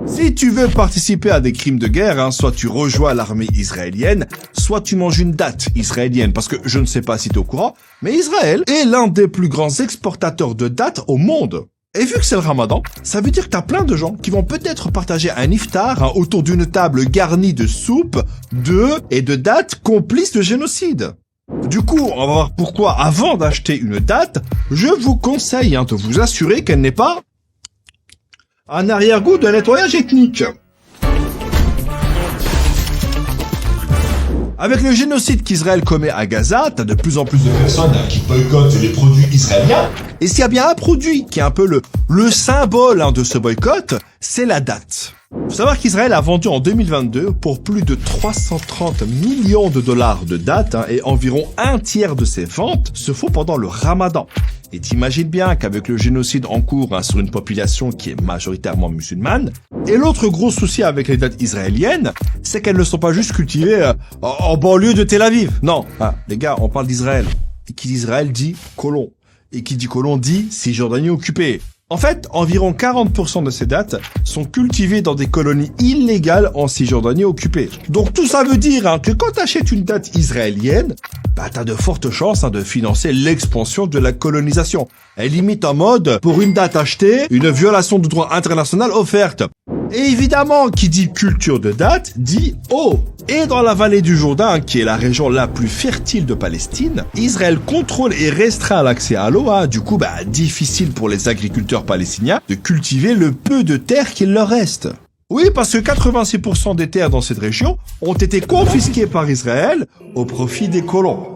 Si tu veux participer à des crimes de guerre, soit tu rejoins l'armée israélienne, soit tu manges une date israélienne. Parce que je ne sais pas si tu es au courant, mais Israël est l'un des plus grands exportateurs de dates au monde. Et vu que c'est le ramadan, ça veut dire que t'as plein de gens qui vont peut-être partager un iftar autour d'une table garnie de soupe, d'œufs et de dates complices de génocide. Du coup, on va voir pourquoi, avant d'acheter une date, je vous conseille de vous assurer qu'elle n'est pas un arrière-goût de nettoyage ethnique. Avec le génocide qu'Israël commet à Gaza, t'as de plus en plus de personnes qui boycottent les produits israéliens. Et s'il y a bien un produit qui est un peu le symbole de ce boycott, c'est la date. Faut savoir qu'Israël a vendu en 2022 pour plus de 330 millions de dollars de dates et environ un tiers de ces ventes se font pendant le ramadan. Et t'imagines bien qu'avec le génocide en cours sur une population qui est majoritairement musulmane, et l'autre gros souci avec les dates israéliennes, c'est qu'elles ne sont pas juste cultivées en banlieue de Tel Aviv. Non, les gars, on parle d'Israël. Et qui dit Israël dit colon. Et qui dit colon dit Cisjordanie occupée. En fait, environ 40% de ces dates sont cultivées dans des colonies illégales en Cisjordanie occupée. Donc tout ça veut dire que quand tu achètes une date israélienne, t'as de fortes chances de financer l'expansion de la colonisation. Et limite en mode, pour une date achetée, une violation du droit international offerte. Et évidemment, qui dit culture de date, dit eau. Et dans la vallée du Jourdain, qui est la région la plus fertile de Palestine, Israël contrôle et restreint l'accès à l'eau. Du coup, difficile pour les agriculteurs palestiniens de cultiver le peu de terre qu'il leur reste. Oui, parce que 86% des terres dans cette région ont été confisquées par Israël au profit des colons.